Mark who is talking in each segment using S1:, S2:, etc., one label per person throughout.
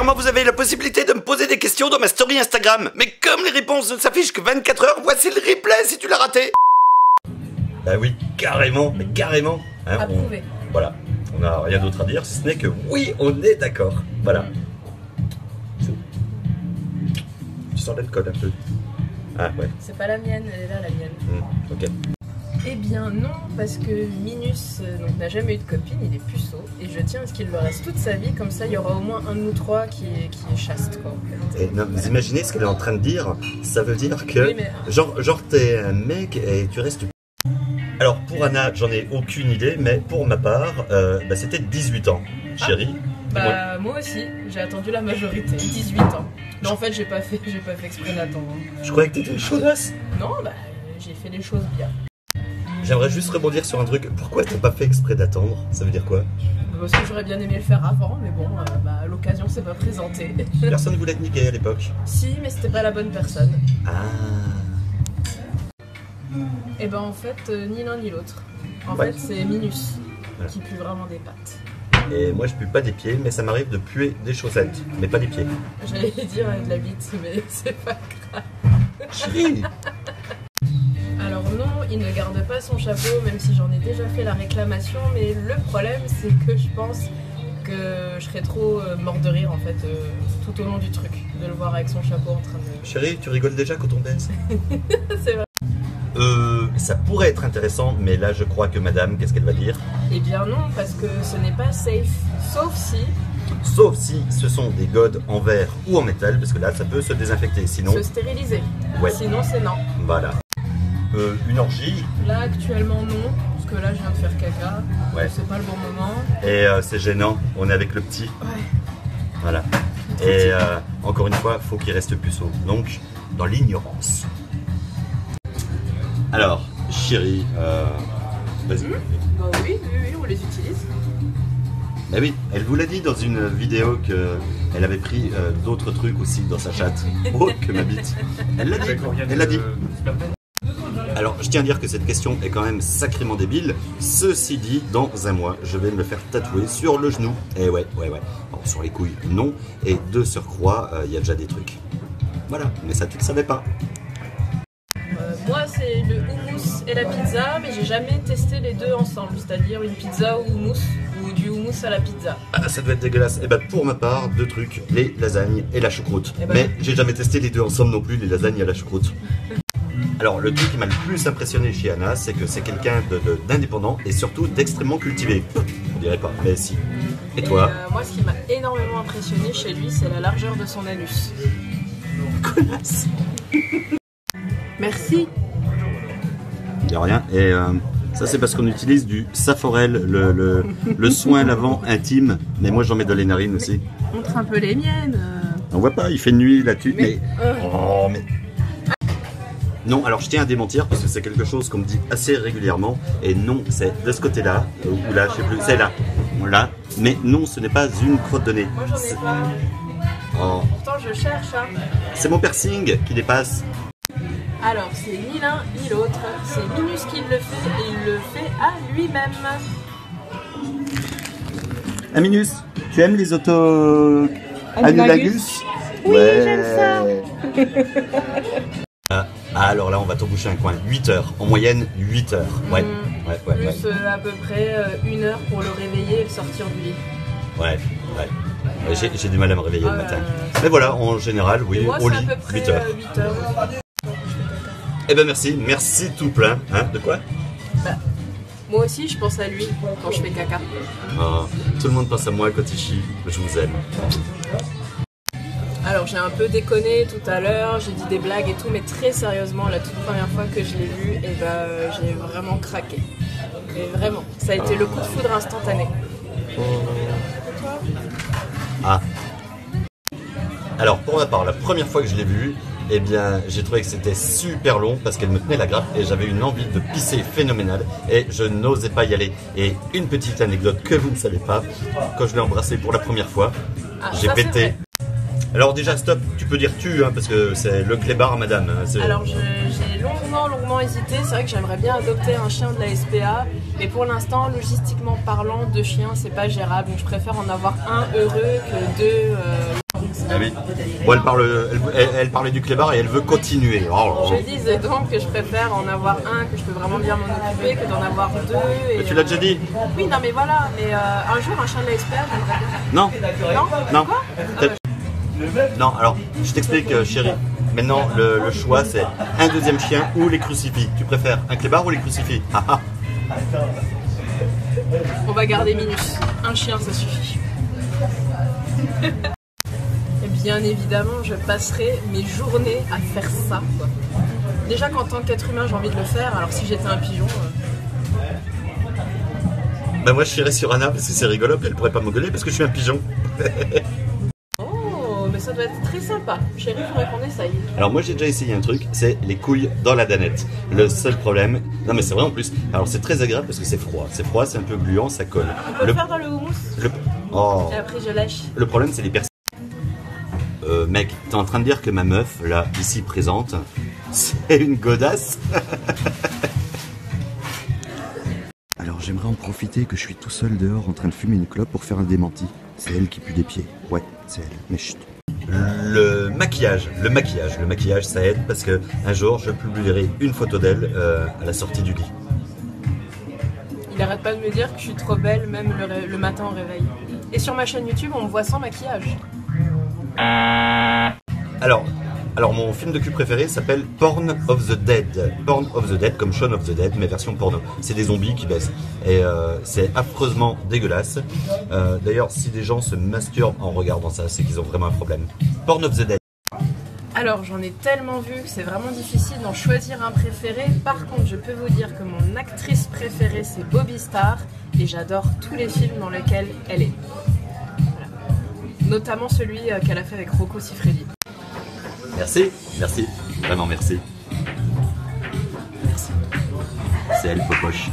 S1: régulièrement vous avez la possibilité de me poser des questions dans ma story Instagram. Mais comme les réponses ne s'affichent que 24 heures, voici le replay si tu l'as raté. Bah oui, carrément, mais carrément. Hein,
S2: Approuvé.
S1: Voilà, on n'a rien d'autre à dire si ce n'est que oui, on est d'accord. Voilà. Tu sens l'alcool un peu. Ah ouais.
S2: C'est pas la mienne, elle est là la mienne.
S1: Ok.
S2: Eh bien non, parce que Minus n'a jamais eu de copine, il est puceau, et je tiens à ce qu'il le reste toute sa vie, comme ça il y aura au moins un de nous trois qui est chaste, quoi. En fait.
S1: Et non, vous imaginez ce qu'elle est en train de dire? Ça veut dire que,
S2: oui, mais...
S1: genre t'es un mec et tu restes... Alors pour Anna, j'en ai aucune idée, mais pour ma part, bah, c'était 18 ans, chérie.
S2: Bah moi aussi, j'ai attendu la majorité, 18 ans. Mais en fait j'ai pas fait exprès d'attendre.
S1: Je croyais que t'étais une chaudasse.
S2: Non, bah j'ai fait les choses bien.
S1: J'aimerais juste rebondir sur un truc. Pourquoi t'as pas fait exprès d'attendre? Ça veut dire quoi?
S2: Parce que j'aurais bien aimé le faire avant, mais bon, bah, l'occasion s'est pas présentée.
S1: Personne voulait te niquer à l'époque.
S2: Si, mais c'était pas la bonne personne.
S1: Ah.
S2: Et ben en fait, ni l'un ni l'autre. En fait, c'est Minus qui pue vraiment des pattes.
S1: Et moi je pue pas des pieds, mais ça m'arrive de puer des chaussettes, mais pas des pieds.
S2: J'allais dire de la bite, mais c'est pas grave.
S1: Chérie.
S2: Alors non, il ne garde pas son chapeau, même si j'en ai déjà fait la réclamation, mais le problème c'est que je pense que je serais trop mort de rire en fait tout au long du truc, de le voir avec son chapeau en train de...
S1: Chérie, tu rigoles déjà quand on baise?
S2: C'est vrai.
S1: Ça pourrait être intéressant, mais là je crois que madame, qu'est-ce qu'elle va dire?
S2: Eh bien non, parce que ce n'est pas safe, sauf si
S1: ce sont des godes en verre ou en métal, parce que là ça peut se désinfecter, sinon...
S2: se stériliser,
S1: ouais.
S2: Sinon c'est non.
S1: Voilà. Une orgie?
S2: Là actuellement non, parce que là je viens de faire caca,
S1: ouais.
S2: C'est pas le bon moment.
S1: Et c'est gênant, on est avec le petit.
S2: Ouais.
S1: Voilà. Et encore une fois, faut qu'il reste puceau, donc dans l'ignorance. Alors, chérie, vas-y.
S2: Bah oui, on les utilise.
S1: Bah oui, elle vous l'a dit dans une vidéo qu'elle avait pris d'autres trucs aussi dans sa chatte. Oh, que ma bite. Elle l'a dit, elle l'a dit. Alors, je tiens à dire que cette question est quand même sacrément débile. Ceci dit, dans un mois, je vais me le faire tatouer sur le genou. Et ouais. Alors, sur les couilles, non. Et de surcroît, il y a déjà des trucs. Voilà, mais ça, tu le savais pas.
S2: Moi, c'est le houmous et la pizza, mais j'ai jamais testé les deux ensemble, c'est-à-dire une pizza au houmous ou du houmous à la pizza.
S1: Ah, ça doit être dégueulasse. Et bah, pour ma part, deux trucs, les lasagnes et la choucroute. Mais j'ai jamais testé les deux ensemble non plus, les lasagnes et la choucroute. Alors, le truc qui m'a le plus impressionné chez Anna, c'est que c'est quelqu'un d'indépendant et surtout d'extrêmement cultivé. On dirait pas, mais si. Et toi?
S2: Moi, ce qui m'a énormément impressionné chez lui, c'est la largeur de son anus.
S1: Connasse.
S2: Merci.
S1: De rien. Et ça, c'est parce qu'on utilise du Saforel, le soin lavant intime. Mais moi, j'en mets dans les narines aussi.
S2: Montre un peu les miennes.
S1: On voit pas, il fait nuit là-dessus. Mais... Oh, mais... Non, alors je tiens à démentir parce que c'est quelque chose qu'on me dit assez régulièrement. Et non, c'est de ce côté-là, ou là, je sais plus, c'est là. Là. Mais non, ce n'est pas une crotte de nez.
S2: Moi, j'en ai pas.
S1: Oh.
S2: Pourtant, je cherche. Hein.
S1: C'est mon piercing qui dépasse.
S2: Alors, c'est ni l'un ni l'autre. C'est Minus qui le fait et il le fait à lui-même.
S1: Ah, Minus, tu aimes les autos... Annulagus?
S2: Oui, ouais. J'aime ça.
S1: Alors là, on va t'emboucher un coin. 8 heures. En moyenne, 8 heures. Ouais.
S2: Plus à peu près 1 heure pour le réveiller et le sortir du lit.
S1: Ouais. J'ai du mal à me réveiller le matin. Mais voilà, en général, oui,
S2: moi,
S1: au lit,
S2: à peu près
S1: 8 heures.
S2: 8 heures.
S1: Eh ben merci tout plein. Hein, de quoi?
S2: Bah, moi aussi, je pense à lui quand je fais caca.
S1: Oh, tout le monde pense à moi quand il chie. Je vous aime.
S2: Alors j'ai un peu déconné tout à l'heure, j'ai dit des blagues et tout, mais très sérieusement, la toute première fois que je l'ai vu, et j'ai vraiment craqué. Mais vraiment, ça a été le coup de foudre instantané.
S1: Ah. Alors pour ma part, la première fois que je l'ai vu, eh bien j'ai trouvé que c'était super long parce qu'elle me tenait la grappe et j'avais une envie de pisser phénoménale et je n'osais pas y aller. Et une petite anecdote que vous ne savez pas, quand je l'ai embrassée pour la première fois, j'ai pété. Alors déjà stop, tu peux dire tu hein, parce que c'est le clébard madame.
S2: Alors j'ai longuement hésité, c'est vrai que j'aimerais bien adopter un chien de la SPA, mais pour l'instant logistiquement parlant, 2 chiens c'est pas gérable, donc je préfère en avoir un heureux que 2
S1: Ah oui. Bon, elle parlait du clébard et elle veut continuer. Oh.
S2: Je disais donc que je préfère en avoir un que je peux vraiment bien m'en occuper que d'en avoir deux. Et...
S1: Mais tu l'as déjà dit?
S2: Oui, non mais voilà, mais un jour un chien de l'expert, j'aimerais bien.
S1: Non.
S2: Non.
S1: Quoi non, alors je t'explique chérie. Maintenant le choix c'est un deuxième chien ou les crucifix. Tu préfères un clébard ou les crucifix?
S2: On va garder Minus. Un chien ça suffit. Et bien évidemment, je passerai mes journées à faire ça, quoi. Déjà qu'en tant qu'être humain, j'ai envie de le faire, alors si j'étais un pigeon...
S1: Bah moi je chierais sur Anna parce que c'est rigolo, puis elle pourrait pas m'engueuler parce que je suis un pigeon.
S2: Oh, mais ça doit être très sympa. Chérie, faudrait qu'on essaye.
S1: Alors moi j'ai déjà essayé un truc, c'est les couilles dans la danette. Le seul problème... Non mais c'est vrai en plus. Alors c'est très agréable parce que c'est froid. C'est froid, c'est un peu gluant, ça colle.
S2: On peut le faire dans le houmous.
S1: Oh.
S2: Et après je lâche.
S1: Le problème c'est les personnes... mec, t'es en train de dire que ma meuf, là, ici présente, c'est une godasse? Alors j'aimerais en profiter que je suis tout seul dehors en train de fumer une clope pour faire un démenti. C'est elle qui pue des pieds. Ouais, c'est elle. Mais chut. Le maquillage, ça aide parce que un jour je publierai une photo d'elle à la sortie du lit.
S2: Il arrête pas de me dire que je suis trop belle, même le matin au réveil. Et sur ma chaîne YouTube, on me voit sans maquillage.
S1: Alors mon film de cul préféré s'appelle Porn of the Dead. Porn of the Dead comme Shaun of the Dead, mais version porno. C'est des zombies qui baissent. Et c'est affreusement dégueulasse. D'ailleurs, si des gens se masturbent en regardant ça, c'est qu'ils ont vraiment un problème. Porn of the Dead.
S2: Alors, j'en ai tellement vu que c'est vraiment difficile d'en choisir un préféré. Par contre, je peux vous dire que mon actrice préférée, c'est Bobby Starr. Et j'adore tous les films dans lesquels elle est. Voilà. Notamment celui qu'elle a fait avec Rocco Siffredi.
S1: Merci, merci, vraiment merci. Merci. C'est elle, Popoche.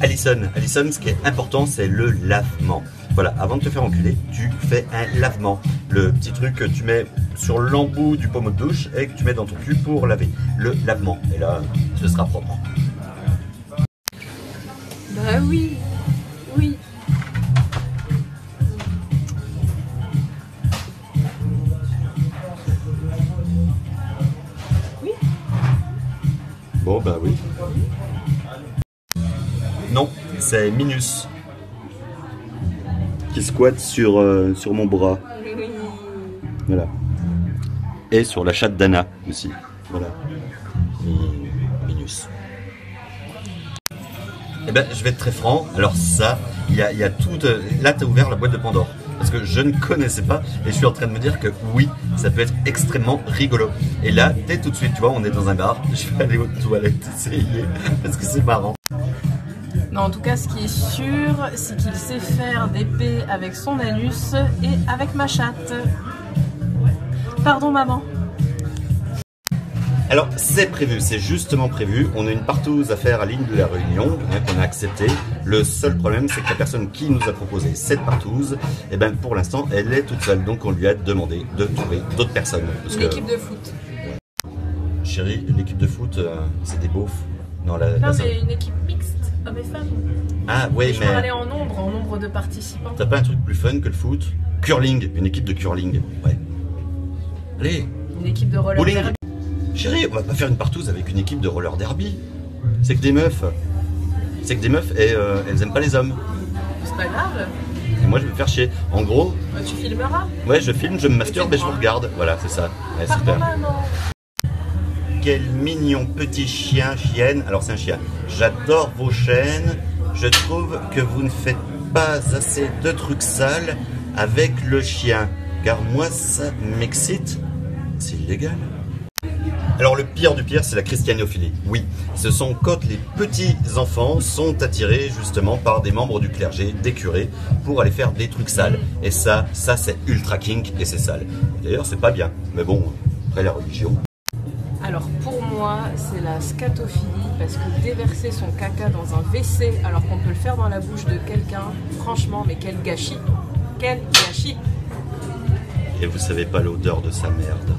S1: Alison, ce qui est important, c'est le lavement. Voilà, avant de te faire enculer, tu fais un lavement. Le petit truc que tu mets sur l'embout du pommeau de douche et que tu mets dans ton cul pour laver. Le lavement. Et là, ce sera propre.
S2: Bah oui, oui.
S1: Bon, bah oui. Non, c'est Minus qui squatte sur mon bras.
S2: Oui.
S1: Voilà. Et sur la chatte d'Anna aussi. Voilà. Minus. Eh ben, je vais être très franc. Alors ça, il y a tout... Là, tu as ouvert la boîte de Pandore. Parce que je ne connaissais pas et je suis en train de me dire que oui, ça peut être extrêmement rigolo. Et là, dès tout de suite, tu vois, on est dans un bar. Je vais aller aux toilettes essayer parce que c'est marrant.
S2: Non, en tout cas, ce qui est sûr, c'est qu'il sait faire des paix avec son anus et avec ma chatte. Pardon, maman.
S1: Alors, c'est prévu, c'est justement prévu. On a une partouze à faire à l'île de la Réunion, hein, qu'on a accepté. Le seul problème, c'est que la personne qui nous a proposé cette partouze, eh ben, pour l'instant, elle est toute seule. Donc, on lui a demandé de trouver d'autres personnes.
S2: Une équipe de foot.
S1: Chérie, l'équipe de foot, c'est des beaufs. Non,
S2: mais une équipe mixte, hommes et femmes.
S1: Ah, ouais,
S2: je
S1: mais...
S2: peux aller en nombre de participants.
S1: T'as pas un truc plus fun que le foot? Curling, une équipe de curling. Ouais. Allez.
S2: Une équipe de roller derby.
S1: Chérie, on va pas faire une partouze avec une équipe de roller derby. C'est que des meufs. C'est que des meufs et elles aiment pas les hommes.
S2: C'est pas grave.
S1: Et moi je vais me faire chier. En gros...
S2: Tu filmeras?
S1: Ouais, je filme, je me masturbe et je vous regarde. Voilà, c'est ça. Ouais, super. Quel mignon petit chien, chienne. Alors c'est un chien. J'adore vos chaînes. Je trouve que vous ne faites pas assez de trucs sales avec le chien. Car moi ça m'excite. C'est illégal. Alors le pire du pire, c'est la christianophilie. Oui, ce sont quand les petits enfants sont attirés justement par des membres du clergé, des curés, pour aller faire des trucs sales. Et ça c'est ultra kink et c'est sale. D'ailleurs, c'est pas bien. Mais bon, après la religion.
S2: Alors pour moi, c'est la scatophilie, parce que déverser son caca dans un WC alors qu'on peut le faire dans la bouche de quelqu'un, franchement, mais quel gâchis. Quel gâchis.
S1: Et vous savez pas l'odeur de sa merde.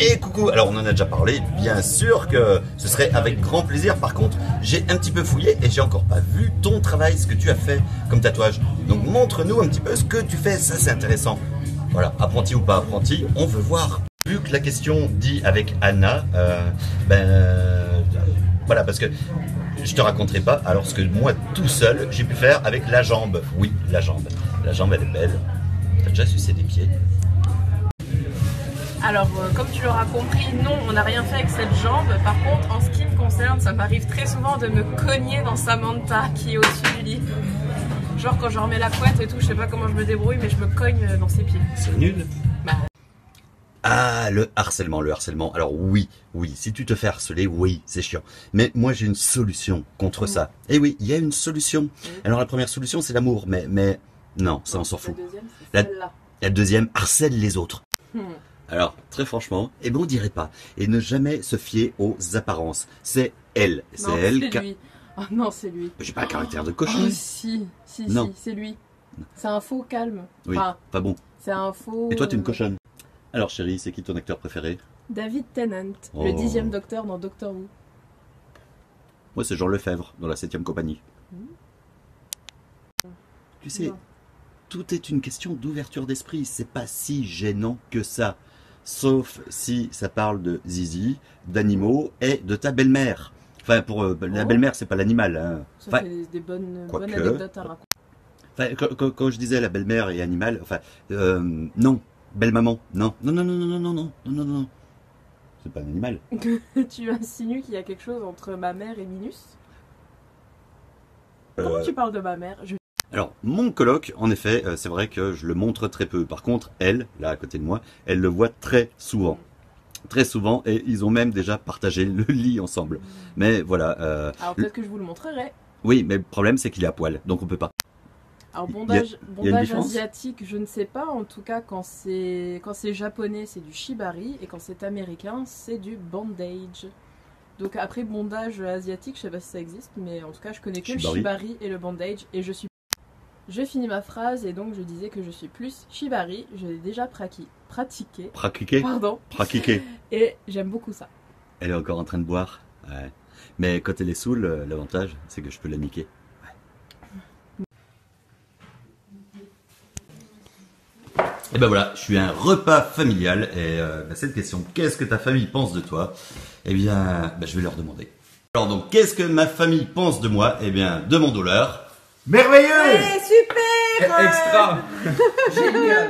S1: Et coucou, alors on en a déjà parlé, bien sûr que ce serait avec grand plaisir. Par contre, j'ai un petit peu fouillé et j'ai encore pas vu ton travail, ce que tu as fait comme tatouage. Donc montre-nous un petit peu ce que tu fais, ça c'est intéressant. Voilà, apprenti ou pas apprenti, on veut voir. Vu que la question dit avec Anna, voilà, parce que je te raconterai pas, alors ce que moi tout seul j'ai pu faire avec la jambe. Oui, la jambe. La jambe elle est belle. T'as déjà sucé des pieds?
S2: Alors, comme tu l'auras compris, non, on n'a rien fait avec cette jambe. Par contre, en ce qui me concerne, ça m'arrive très souvent de me cogner dans Samantha qui est au-dessus du lit. Genre quand je remets la couette et tout, je sais pas comment je me débrouille, mais je me cogne dans ses pieds.
S1: C'est nul.
S2: Bah.
S1: Ah, le harcèlement, le harcèlement. Alors oui, si tu te fais harceler, oui, c'est chiant. Mais moi j'ai une solution contre ça. Et oui, il y a une solution. Alors la première solution, c'est l'amour, mais non, ça on s'en fout.
S2: La deuxième, c'est celle-là.
S1: La deuxième, harcèle les autres. Alors, très franchement, on dirait pas. Et ne jamais se fier aux apparences. C'est elle. C'est elle qui...
S2: lui. Oh non, c'est lui.
S1: J'ai pas un caractère de cochon.
S2: Oh si, c'est lui. C'est un faux calme.
S1: Oui, pas bon.
S2: C'est un faux...
S1: Et toi, tu es une cochonne. Alors chérie, c'est qui ton acteur préféré?
S2: David Tennant, le 10e docteur dans Doctor Who.
S1: Moi, c'est Jean Lefebvre, dans la 7e compagnie. Tu sais, tout est une question d'ouverture d'esprit. C'est pas si gênant que ça. Sauf si ça parle de zizi, d'animaux et de ta belle-mère. Enfin, pour la belle-mère, c'est pas l'animal. Hein.
S2: Ça fait des bonnes anecdotes à raconter.
S1: Enfin, quand je disais la belle-mère et animal, enfin, non. Belle-maman, non. C'est pas un animal.
S2: Tu insinues qu'il y a quelque chose entre ma mère et Minus? Comment tu parles de ma mère?
S1: Alors, mon coloc, en effet, c'est vrai que je le montre très peu. Par contre, elle, là à côté de moi, elle le voit très souvent. Très souvent, et ils ont même déjà partagé le lit ensemble. Mais voilà.
S2: Alors peut-être que je vous le montrerai.
S1: Oui, mais le problème c'est qu'il est à poil, donc on peut pas.
S2: Alors bondage asiatique, je ne sais pas. En tout cas, quand c'est japonais, c'est du shibari, et quand c'est américain, c'est du bandage. Donc après bondage asiatique, je sais pas si ça existe, mais en tout cas, je connais que le shibari et le bandage, et je finis ma phrase et donc je disais que je suis plus shibari, je l'ai déjà pratiqué. Pardon.
S1: Pratiqué.
S2: Et j'aime beaucoup ça.
S1: Elle est encore en train de boire. Ouais. Mais quand elle est saoule, l'avantage, c'est que je peux la niquer. Ouais. Et ben voilà, je suis un repas familial et cette question, qu'est-ce que ta famille pense de toi? Eh bien, je vais leur demander. Alors donc, qu'est-ce que ma famille pense de moi? Eh bien, de mon douleur.
S3: Merveilleux!
S4: Ouais, super!
S3: Extra!
S4: Génial!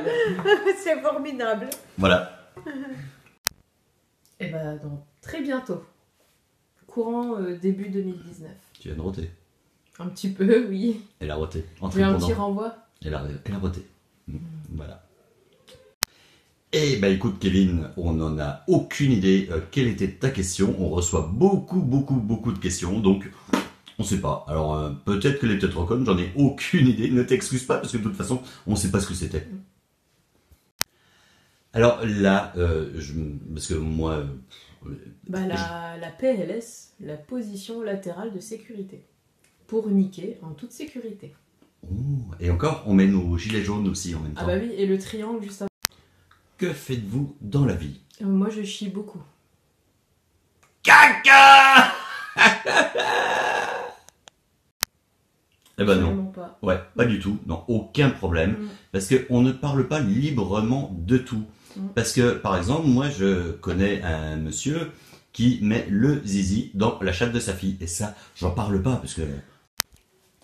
S4: C'est formidable!
S1: Voilà.
S2: Et bah dans très bientôt. Courant début 2019.
S1: Tu viens de roter.
S2: Un petit peu, oui.
S1: Elle a roté.
S2: J'ai un petit renvoi.
S1: Elle a roté. Voilà. Eh ben écoute Kevin, on n'en a aucune idée quelle était ta question. On reçoit beaucoup de questions, donc... On sait pas. Alors peut-être qu'elle est peut-être trop conne, j'en ai aucune idée. Ne t'excuse pas parce que de toute façon, on sait pas ce que c'était. Alors là, parce que moi...
S2: la PLS, la position latérale de sécurité. Pour niquer en toute sécurité.
S1: Oh, et encore, on met nos gilets jaunes aussi en même temps.
S2: Ah bah oui, et le triangle juste avant.
S1: Que faites-vous dans la vie?
S2: Moi je chie beaucoup.
S1: Caca. Eh ben non.
S2: Pas.
S1: Ouais, pas du tout. Non, aucun problème. Parce qu'on ne parle pas librement de tout. Parce que, par exemple, moi, je connais un monsieur qui met le zizi dans la chatte de sa fille. Et ça, j'en parle pas parce que...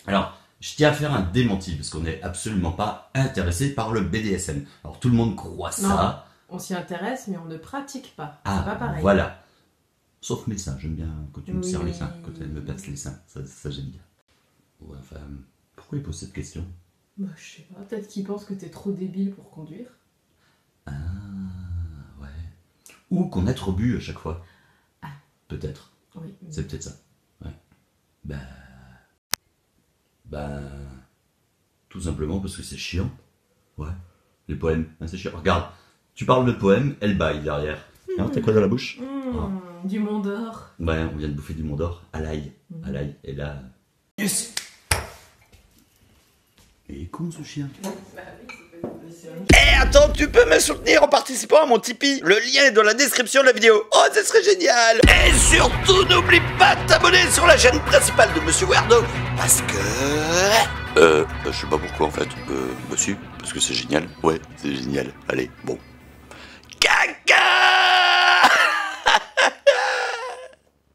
S1: Alors, je tiens à faire un démenti parce qu'on n'est absolument pas intéressé par le BDSM. Alors, tout le monde croit ça.
S2: Non, on s'y intéresse, mais on ne pratique pas.
S1: Ah,
S2: c'est pas pareil.
S1: Voilà. Sauf mes seins. J'aime bien quand tu me serres les seins, quand elle me passe les seins. Ça j'aime bien. Ouais, enfin, pourquoi il pose cette question?
S2: Bah, je sais pas, peut-être qu'il pense que t'es trop débile pour conduire.
S1: Ah, ouais. Ou qu'on a trop bu à chaque fois.
S2: Ah.
S1: Peut-être.
S2: Oui.
S1: C'est peut-être ça. Ouais. Tout simplement parce que c'est chiant. Ouais. Les poèmes, c'est chiant. Regarde, tu parles de poèmes, elle baille derrière. Hein, t'as quoi dans la bouche?
S2: Du Mont d'Or.
S1: Ouais, on vient de bouffer du Mont d'Or. À l'ail. À l'ail. Et là... Yes. Et con ce chien.
S2: Bah oui,
S1: Eh attends, tu peux me soutenir en participant à mon Tipeee. Le lien est dans la description de la vidéo. Oh, ce serait génial. Et surtout, n'oublie pas de t'abonner sur la chaîne principale de Monsieur Weirdo. Parce que... je sais pas pourquoi en fait. Monsieur, parce que c'est génial. Ouais, c'est génial. Allez, bon.